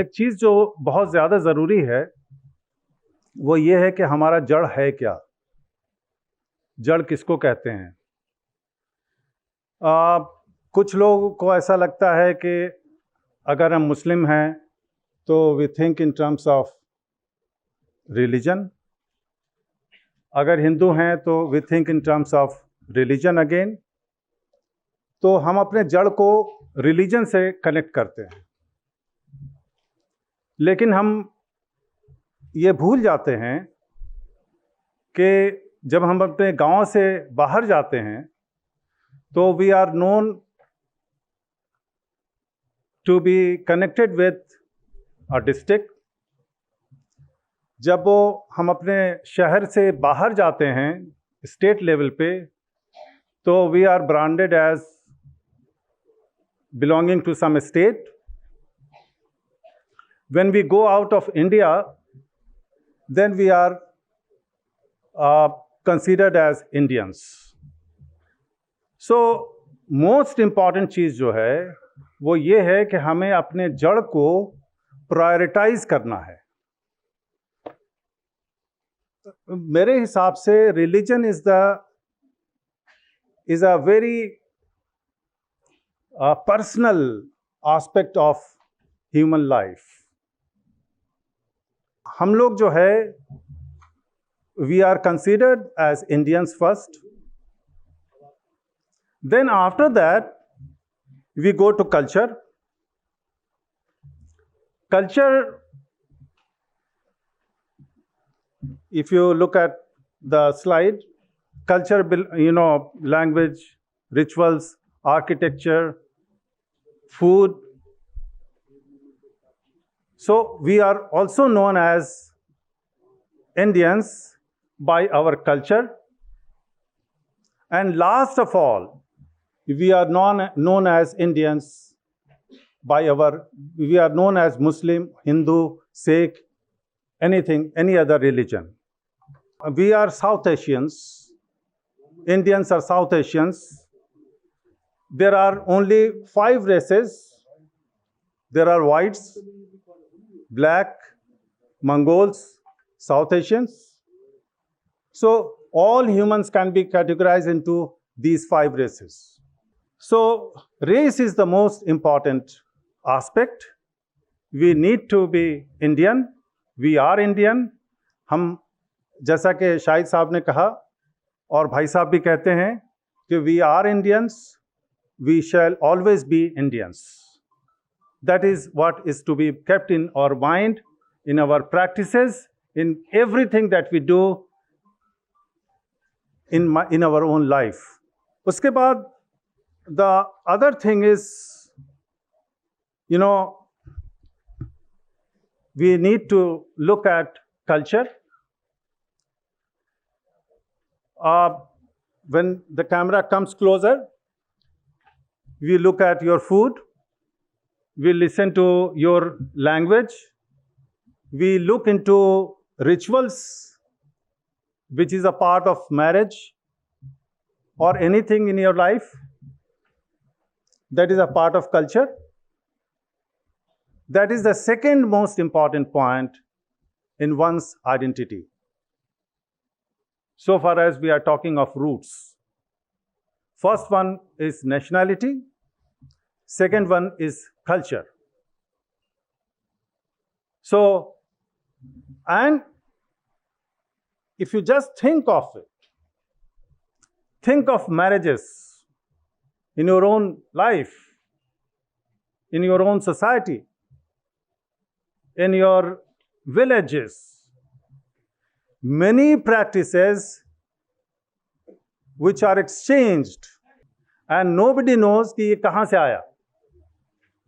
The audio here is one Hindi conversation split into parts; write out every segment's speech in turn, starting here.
एक चीज़ जो बहुत ज़्यादा ज़रूरी है वो ये है कि हमारा जड़ है क्या, जड़ किसको कहते हैं। कुछ लोगों को ऐसा लगता है कि अगर हम मुस्लिम हैं तो we think in terms of religion, अगर हिंदू हैं तो we think in terms of religion again. तो हम अपने जड़ को रिलीजन से कनेक्ट करते हैं, लेकिन हम ये भूल जाते हैं कि जब हम अपने गांव से बाहर जाते हैं तो we are known to be connected with a district. जब हम अपने शहर से बाहर जाते हैं स्टेट लेवल पे तो we are branded as belonging to some state. When we go out of India, then we are considered as Indians. So most important चीज़ जो है वो ये है कि हमें अपने जड़ को प्रायोरिटाइज करना है। मेरे हिसाब से religion is a very personal aspect of human life. हम लोग जो है we are considered as Indians first, then after that we go to culture. Culture, if you look at the slide, culture, language, rituals, architecture, food. So we are also known as Indians by our culture. And last of all, we are known as Indians by we are known as Muslim, Hindu, Sikh, any other religion. We are South Asians. Indians are South Asians. There are only 5 races. There are whites, black, Mongols, South Asians. So all humans can be categorized into these 5 races. So race is the most important aspect. We need to be Indian. We are Indian. हम जैसा कि शाहिद साहब ने कहा और भाई साहब भी कहते हैं कि we are Indians. We shall always be Indians. That is what is to be kept in our mind, in our practices, in everything that we do in our own life. उसके बाद the other thing is, we need to look at culture. When the camera comes closer, we look at your food, we listen to your language, we look into rituals, which is a part of marriage or anything in your life that is a part of culture. That is the second most important point in one's identity. So far as we are talking of roots. First one is nationality, second one is culture. So, and if you just think of it, think of marriages in your own life, in your own society, in your villages. Many practices which are exchanged and nobody knows कि ये कहाँ से आया,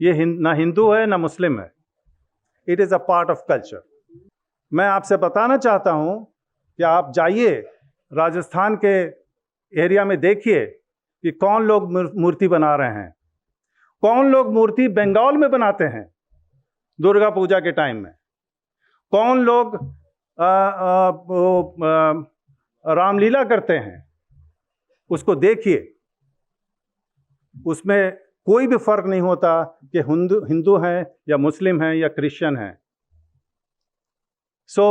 ये ना हिंदू है ना मुस्लिम है. It is a part of culture. मैं आपसे बताना चाहता हूँ कि आप जाइए राजस्थान के एरिया में, देखिए कि कौन लोग मूर्ति बना रहे हैं, कौन लोग मूर्ति बंगाल में बनाते हैं दुर्गा पूजा के टाइम में, कौन लोग रामलीला करते हैं, उसको देखिए, उसमें कोई भी फर्क नहीं होता कि हिंदू हैं या मुस्लिम हैं या क्रिश्चियन हैं। So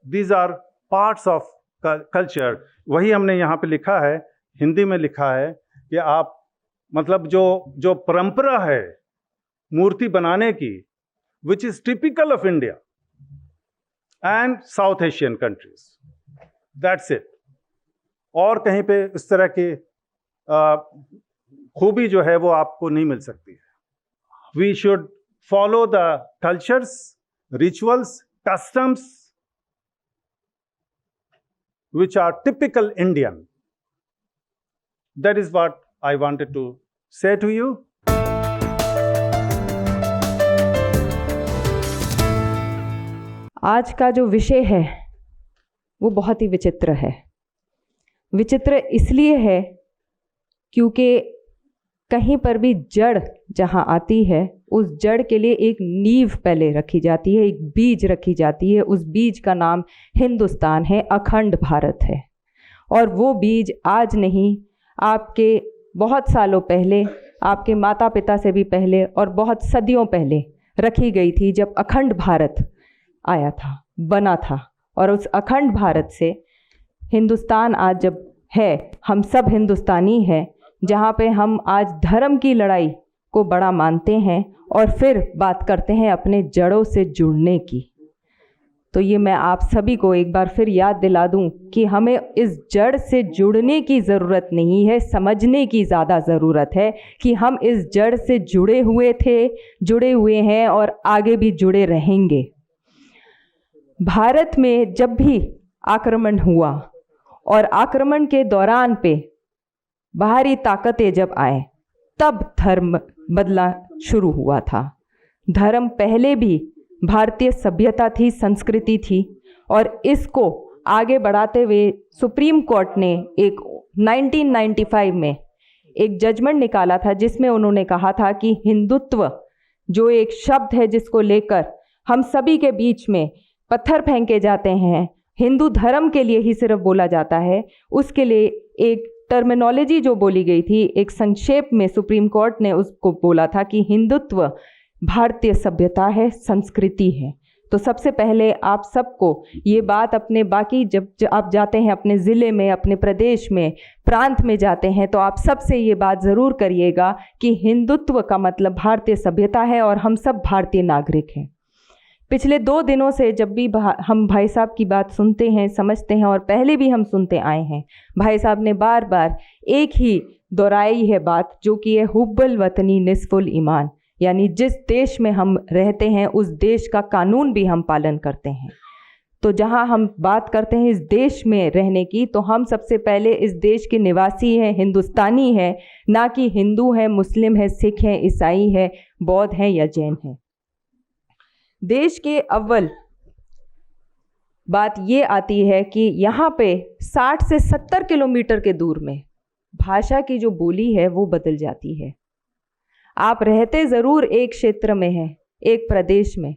these are parts of culture. वही हमने यहाँ पे लिखा है, हिंदी में लिखा है कि आप मतलब जो परंपरा है मूर्ति बनाने की, which is typical of India and south Asian countries, that's it. और कहीं पे इस तरह की खूबी जो है वो आपको नहीं मिल सकती है। We should follow the cultures, rituals, customs which are typical Indian. That is what I wanted to say to you. आज का जो विषय है वो बहुत ही विचित्र है। विचित्र इसलिए है क्योंकि कहीं पर भी जड़ जहाँ आती है, उस जड़ के लिए एक नींव पहले रखी जाती है, एक बीज रखी जाती है। उस बीज का नाम हिंदुस्तान है, अखंड भारत है। और वो बीज आज नहीं, आपके बहुत सालों पहले, आपके माता पिता से भी पहले और बहुत सदियों पहले रखी गई थी, जब अखंड भारत आया था, बना था। और उस अखंड भारत से हिंदुस्तान आज जब है, हम सब हिंदुस्तानी हैं, जहाँ पे हम आज धर्म की लड़ाई को बड़ा मानते हैं और फिर बात करते हैं अपने जड़ों से जुड़ने की। तो ये मैं आप सभी को एक बार फिर याद दिला दूं कि हमें इस जड़ से जुड़ने की ज़रूरत नहीं है, समझने की ज़्यादा ज़रूरत है कि हम इस जड़ से जुड़े हुए थे, जुड़े हुए हैं और आगे भी जुड़े रहेंगे। भारत में जब भी आक्रमण हुआ और आक्रमण के दौरान पे बाहरी ताकतें जब आए, तब धर्म बदला शुरू हुआ था। धर्म पहले भी भारतीय सभ्यता थी, संस्कृति थी, और इसको आगे बढ़ाते हुए सुप्रीम कोर्ट ने एक 1995 में एक जजमेंट निकाला था, जिसमें उन्होंने कहा था कि हिंदुत्व जो एक शब्द है जिसको लेकर हम सभी के बीच में पत्थर फेंके जाते हैं, हिंदू धर्म के लिए ही सिर्फ बोला जाता है, उसके लिए एक टर्मिनोलॉजी जो बोली गई थी, एक संक्षेप में सुप्रीम कोर्ट ने उसको बोला था कि हिंदुत्व भारतीय सभ्यता है, संस्कृति है। तो सबसे पहले आप सबको ये बात अपने बाकी जब आप जाते हैं अपने ज़िले में, अपने प्रदेश में, प्रांत में जाते हैं, तो आप सबसे ये बात ज़रूर करिएगा कि हिंदुत्व का मतलब भारतीय सभ्यता है और हम सब भारतीय नागरिक हैं। पिछले 2 दिनों से जब भी हम भाई साहब की बात सुनते हैं, समझते हैं, और पहले भी हम सुनते आए हैं, भाई साहब ने बार बार एक ही दोहराई है बात, जो कि है हुब्बुल वतनी निस्फुल ईमान, यानी जिस देश में हम रहते हैं उस देश का कानून भी हम पालन करते हैं। तो जहां हम बात करते हैं इस देश में रहने की, तो हम सबसे पहले इस देश के निवासी हैं, हिंदुस्तानी हैं, ना कि हिंदू हैं, मुस्लिम हैं, सिख हैं, ईसाई हैं, बौद्ध हैं या जैन हैं। देश के अव्वल बात ये आती है कि यहाँ पे 60 से 70 किलोमीटर के दूर में भाषा की जो बोली है वो बदल जाती है। आप रहते ज़रूर एक क्षेत्र में हैं, एक प्रदेश में,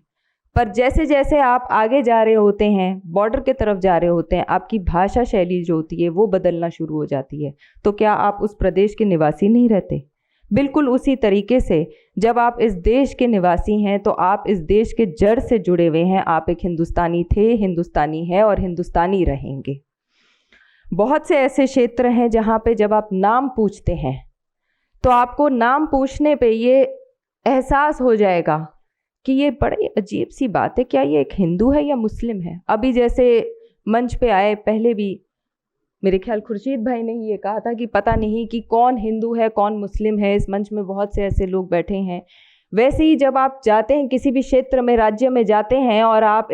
पर जैसे जैसे आप आगे जा रहे होते हैं, बॉर्डर के तरफ जा रहे होते हैं, आपकी भाषा शैली जो होती है वो बदलना शुरू हो जाती है। तो क्या आप उस प्रदेश के निवासी नहीं रहते? बिल्कुल उसी तरीके से जब आप इस देश के निवासी हैं तो आप इस देश के जड़ से जुड़े हुए हैं। आप एक हिंदुस्तानी थे, हिंदुस्तानी है और हिंदुस्तानी रहेंगे। बहुत से ऐसे क्षेत्र हैं जहाँ पे जब आप नाम पूछते हैं तो आपको नाम पूछने पे ये एहसास हो जाएगा कि ये बड़ी अजीब सी बात है, क्या ये एक हिंदू है या मुस्लिम है। अभी जैसे मंच पे आए, पहले भी मेरे ख्याल खुर्शीद भाई ने ये कहा था कि पता नहीं कि कौन हिंदू है कौन मुस्लिम है। इस मंच में बहुत से ऐसे लोग बैठे हैं। वैसे ही जब आप जाते हैं किसी भी क्षेत्र में, राज्य में जाते हैं और आप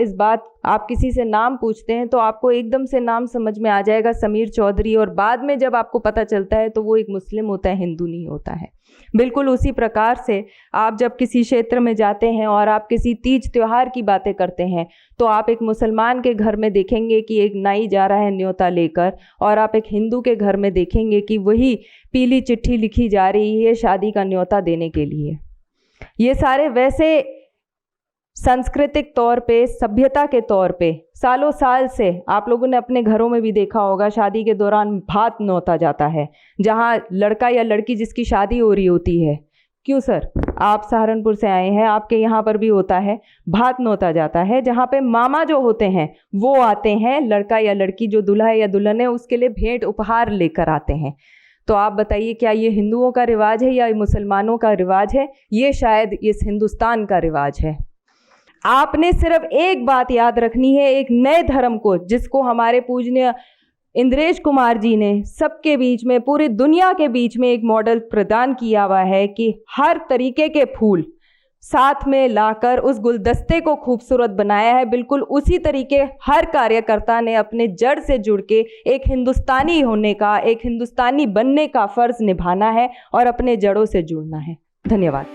किसी से नाम पूछते हैं तो आपको एकदम से नाम समझ में आ जाएगा समीर चौधरी, और बाद में जब आपको पता चलता है तो वो एक मुस्लिम होता है, हिंदू नहीं होता है। बिल्कुल उसी प्रकार से आप जब किसी क्षेत्र में जाते हैं और आप किसी तीज त्योहार की बातें करते हैं तो आप एक मुसलमान के घर में देखेंगे कि एक नाई जा रहा है न्योता लेकर, और आप एक हिंदू के घर में देखेंगे कि वही पीली चिट्ठी लिखी जा रही है शादी का न्योता देने के लिए। ये सारे वैसे सांस्कृतिक तौर पे, सभ्यता के तौर पे सालों साल से आप लोगों ने अपने घरों में भी देखा होगा, शादी के दौरान भात नौता जाता है, जहाँ लड़का या लड़की जिसकी शादी हो रही होती है क्यों सर? आप सहारनपुर से आए हैं, आपके यहाँ पर भी होता है, भात नोता जाता है, जहाँ पे मामा जो होते हैं वो आते हैं, लड़का या लड़की जो दूल्हा या दुल्हन है उसके लिए भेंट उपहार लेकर आते हैं। तो आप बताइए, क्या ये हिंदुओं का रिवाज है या मुसलमानों का रिवाज है? ये शायद इस हिंदुस्तान का रिवाज है। आपने सिर्फ एक बात याद रखनी है, एक नए धर्म को, जिसको हमारे पूजनीय इंद्रेश कुमार जी ने सबके बीच में, पूरी दुनिया के बीच में एक मॉडल प्रदान किया हुआ है कि हर तरीके के फूल साथ में लाकर उस गुलदस्ते को खूबसूरत बनाया है। बिल्कुल उसी तरीके हर कार्यकर्ता ने अपने जड़ से जुड़ के एक हिंदुस्तानी होने का, एक हिंदुस्तानी बनने का फ़र्ज़ निभाना है और अपने जड़ों से जुड़ना है। धन्यवाद।